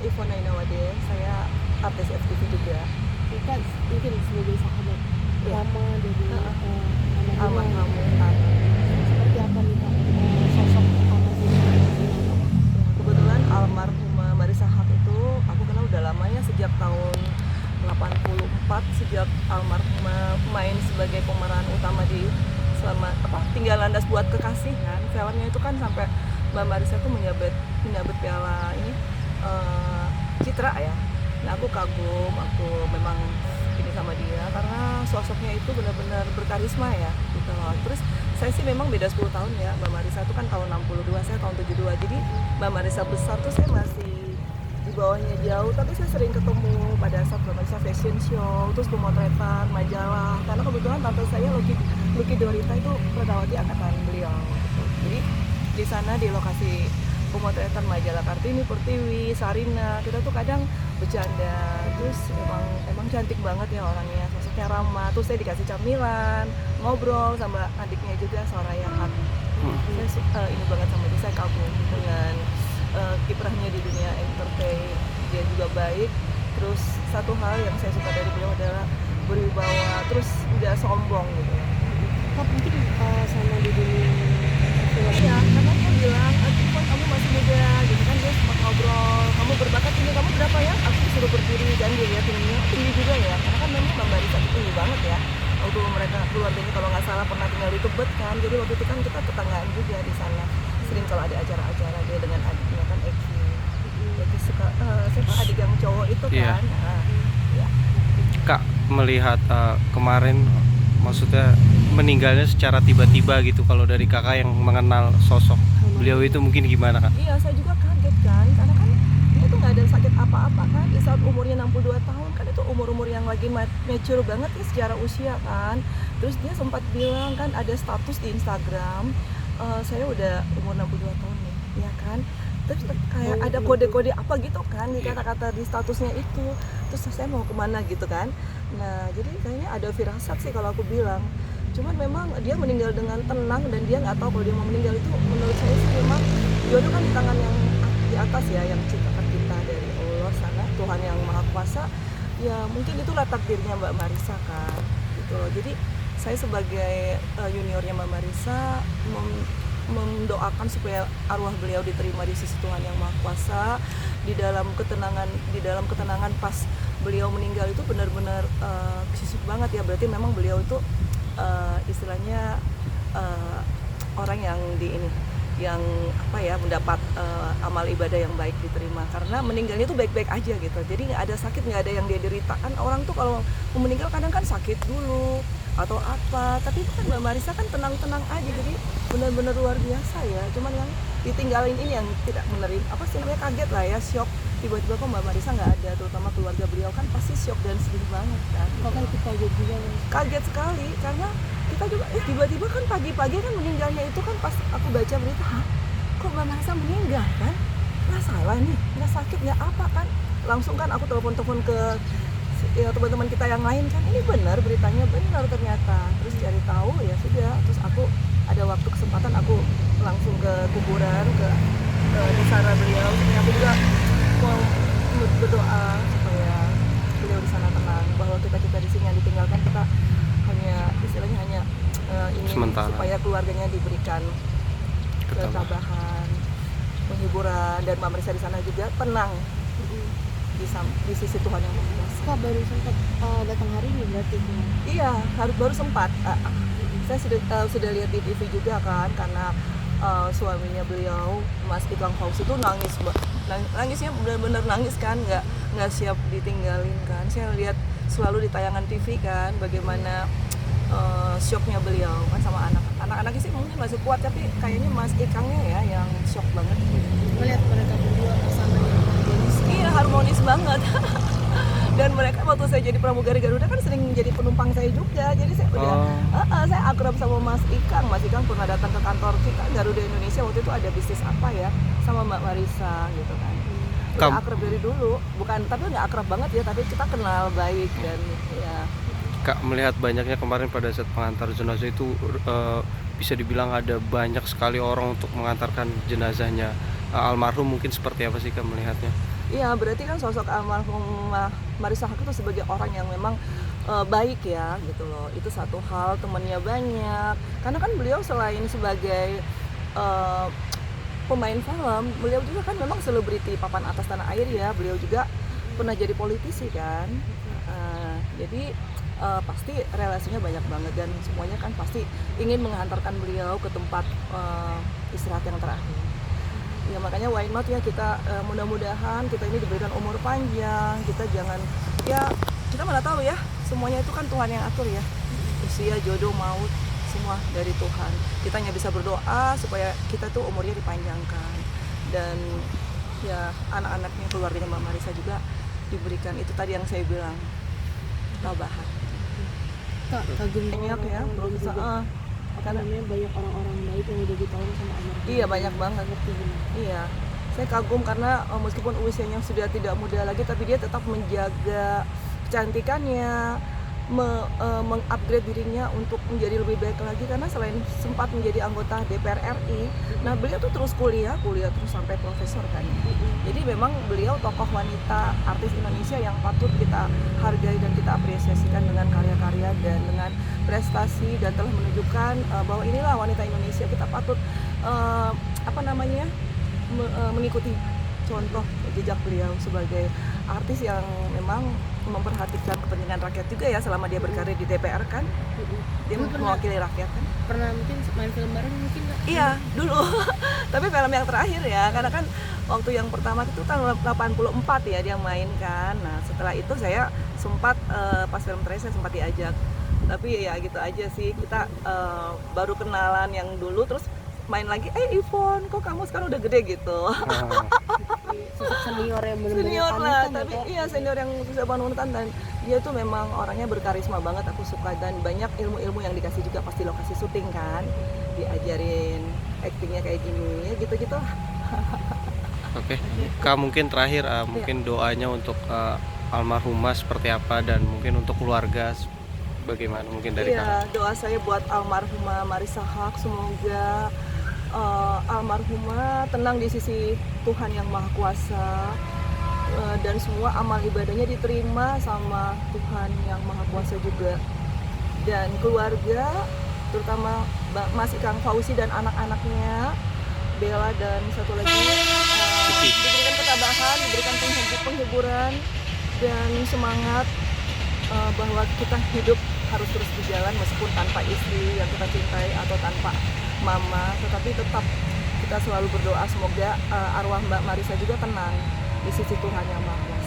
Ivona Inawade, saya artis FTV juga. Kita mungkin sebagai sahabat Iya. lama dari Almarhum. seperti apa nih Kak sosok Mama Gina? Kebetulan almarhumah Marissa Haque itu aku kenal udah lama ya, sejak tahun 84, sejak almarhumah main sebagai pemeran utama di Tinggal Landas Buat Kekasih kan. Filmnya itu kan sampai Mbak Marissa tuh menyabet piala ini Citra ya. Nah aku kagum, aku memang ini sama dia karena sosoknya itu benar-benar berkarisma ya gitu loh. Terus saya sih memang beda 10 tahun ya, Mbak Marissa itu kan tahun 62, saya tahun 72. Jadi Mbak Marissa besar tuh saya masih di bawahnya jauh, tapi saya sering ketemu pada saat Mbak Marissa fashion show, terus pemotretan, majalah. Karena kebetulan tante saya Lucky Dorita itu pegawai angkatan beliau gitu. Jadi di sana di lokasi pemotretan majalah Kartini, Pertiwi, Sarina, kita tuh kadang bercanda. Terus emang cantik banget ya orangnya, sosoknya ramah. Terus saya dikasih camilan, ngobrol sama adiknya juga, Soraya Haque. Saya ini banget sama dia, saya kagum dengan kiprahnya di dunia entertain. Dia juga baik. Terus satu hal yang saya suka dari beliau adalah berwibawa, terus nggak sombong gitu. Kak mungkin sama di dunia film Iya, karena dia bilang, kan kamu masih muda, gitu kan, dia sempat ngobrol, kamu berbakat ini, kamu berapa ya? Aku disuruh berdiri dan dia lihat tingginya, tinggi juga ya, karena kan memang Mbak Marissa itu tinggi banget ya. Waktu mereka keluarganya kalau nggak salah pernah tinggal di Tebet kan, jadi waktu itu kan kita tetanggaan juga di sana. Sering kalau ada acara-acara dia dengan adiknya kan Eki. Eki suka, siapa adik yang cowok itu Iya. kan. Nah, ya. Kak melihat kemarin maksudnya meninggalnya secara tiba-tiba gitu, kalau dari kakak yang mengenal sosok beliau itu mungkin gimana kak? Iya, saya juga kaget kan, karena kan dia tuh nggak ada sakit apa-apa kan, di saat umurnya 62 tahun kan, itu umur-umur yang lagi mature banget ya secara usia kan. Terus dia sempat bilang kan, ada status di Instagram, saya udah umur 62 tahun nih, ya kan. Terus kayak ada kode-kode apa gitu kan di kata-kata di statusnya itu. Terus saya mau kemana gitu kan. Nah, jadi kayaknya ada firasat sih kalau aku bilang. Cuman memang dia meninggal dengan tenang dan dia nggak tahu kalau dia mau meninggal. Itu menurut saya sih memang jodoh kan di tangan yang di atas ya, yang ciptakan kita dari Allah sana, Tuhan yang Maha Kuasa. Ya mungkin itulah takdirnya Mbak Marissa kan gitu. Jadi saya sebagai juniornya Mbak Marissa mendoakan supaya arwah beliau diterima di sisi Tuhan yang Maha Kuasa, di dalam ketenangan pas beliau meninggal itu benar-benar khusus banget ya. Berarti memang beliau itu istilahnya orang yang mendapat amal ibadah yang baik diterima, karena meninggalnya itu baik-baik aja gitu. Jadi nggak ada sakit, nggak ada yang dia derita. Kan orang tuh kalau mau meninggal kadang kan sakit dulu atau apa, tapi itu kan Mbak Marissa kan tenang-tenang aja, jadi benar-benar luar biasa ya. Cuman yang ditinggalin ini yang tidak menerima, apa sih namanya, kaget lah ya, shock. Tiba-tiba kok Mbak Marissa nggak ada, terutama keluarga beliau kan pasti shock dan sedih banget kan. kok kan kita juga Kaget sekali, karena kita juga tiba-tiba kan pagi-pagi kan meninggalnya itu kan, pas aku baca berita, hah kok Mbak Marissa meninggal kan, nggak salah nih, nggak sakit nggak apa kan. Langsung kan aku telepon ke ya, teman-teman kita yang lain kan, ini benar beritanya, benar ternyata. Terus cari tahu ya sudah, terus aku ada waktu kesempatan aku langsung ke kuburan, ke di sana beliau. Ini aku juga mau berdoa supaya beliau di sana tenang, bahwa kita di sini yang ditinggalkan, kita hanya istilahnya hanya ingin Sementara. supaya keluarganya diberikan ketabahan, penghiburan, dan Mbak Marissa di sana juga tenang di sisi Tuhan yang Maha Kuasa. Kak baru sempat datang hari ini berarti Iya, baru sempat. Saya sudah lihat di TV juga kan, karena suaminya beliau, Mas Ikang Fauzi itu nangisnya benar-benar nangis kan, nggak siap ditinggalin kan. Saya lihat selalu di tayangan TV kan, bagaimana shocknya beliau kan sama anak-anaknya sih mungkin masih kuat, tapi kayaknya Mas Ikangnya ya yang shock banget. melihat mereka berdua bersama yang harmonis. Iya, harmonis banget. Dan mereka waktu saya jadi pramugari Garuda kan sering jadi penumpang saya juga, jadi saya udah saya akrab sama Mas Ikang. Mas Ikang pernah datang ke kantor kita Garuda Indonesia, waktu itu ada bisnis apa ya sama Mbak Marissa gitu kan. Udah akrab dari dulu, tapi nggak akrab banget ya, tapi kita kenal baik. Dan ya Kak melihat banyaknya kemarin pada saat pengantar jenazah itu bisa dibilang ada banyak sekali orang untuk mengantarkan jenazahnya almarhum, mungkin seperti apa sih Kak melihatnya? Iya, berarti kan sosok almarhumah Marissa Haque itu sebagai orang yang memang baik ya gitu loh. Itu satu hal, temannya banyak. Karena kan beliau selain sebagai eh, pemain film, beliau juga kan memang selebriti papan atas tanah air ya. Beliau juga pernah jadi politisi kan. Jadi pasti relasinya banyak banget dan semuanya kan pasti ingin menghantarkan beliau ke tempat istirahat yang terakhir. Ya makanya why not ya kita mudah-mudahan kita ini diberikan umur panjang, kita jangan ya kita mana tahu ya, semuanya itu kan Tuhan yang atur ya, usia, jodoh, maut semua dari Tuhan. Kita hanya bisa berdoa supaya kita tuh umurnya dipanjangkan dan ya anak-anaknya, keluarganya Mbak Marissa juga diberikan itu tadi yang saya bilang tabahan. Kak, kagum Banyak ya, belum bisa karena banyak orang-orang baik yang udah ditolong sama almarhum. Iya banyak banget. Iya, saya kagum karena meskipun usianya sudah tidak muda lagi, tapi dia tetap menjaga kecantikannya, mengupgrade dirinya untuk menjadi lebih baik lagi. Karena selain sempat menjadi anggota DPR RI, nah beliau tuh terus kuliah terus sampai profesor kan. Jadi memang beliau tokoh wanita artis Indonesia yang patut kita hargai dan kita apresiasikan dengan karya-karya dan dengan prestasi, dan telah menunjukkan bahwa inilah wanita Indonesia. Kita patut mengikuti contoh jejak beliau sebagai artis yang memang memperhatikan kepentingan rakyat juga ya selama dia berkarir di DPR kan. Dia mewakili rakyat kan. Pernah mungkin main film bareng mungkin nggak? Iya dulu tapi film yang terakhir ya, karena kan waktu yang pertama itu tahun 84 ya dia main kan. Nah setelah itu saya sempat pas film terakhir saya sempat diajak, tapi ya gitu aja sih, kita baru kenalan yang dulu terus main lagi, Ivon kok kamu sekarang udah gede gitu. Sosok senior yang benar-benar Senior lah, panutan ya, tapi Kak? iya senior yang bisa panutan, dan dia tuh memang orangnya berkarisma banget, aku suka, dan banyak ilmu-ilmu yang dikasih juga pas di lokasi syuting kan, diajarin actingnya kayak gini ya gitu-gitu lah. Oke, Kak mungkin terakhir mungkin doanya untuk almarhumah seperti apa, dan mungkin untuk keluarga bagaimana mungkin dari Kak. Iya, doa saya buat almarhumah Marissa Haque, semoga almarhumah tenang di sisi Tuhan yang Maha Kuasa, dan semua amal ibadahnya diterima sama Tuhan yang Maha Kuasa juga, dan keluarga terutama Mas Ikang Fauzi dan anak-anaknya Bella dan satu lagi diberikan ketabahan, diberikan penghiburan dan semangat bahwa kita hidup harus terus berjalan meskipun tanpa istri yang kita cintai atau tanpa mama, tetapi tetap kita selalu berdoa semoga arwah Mbak Marissa juga tenang di sisi Tuhan yang Maha Kuasa.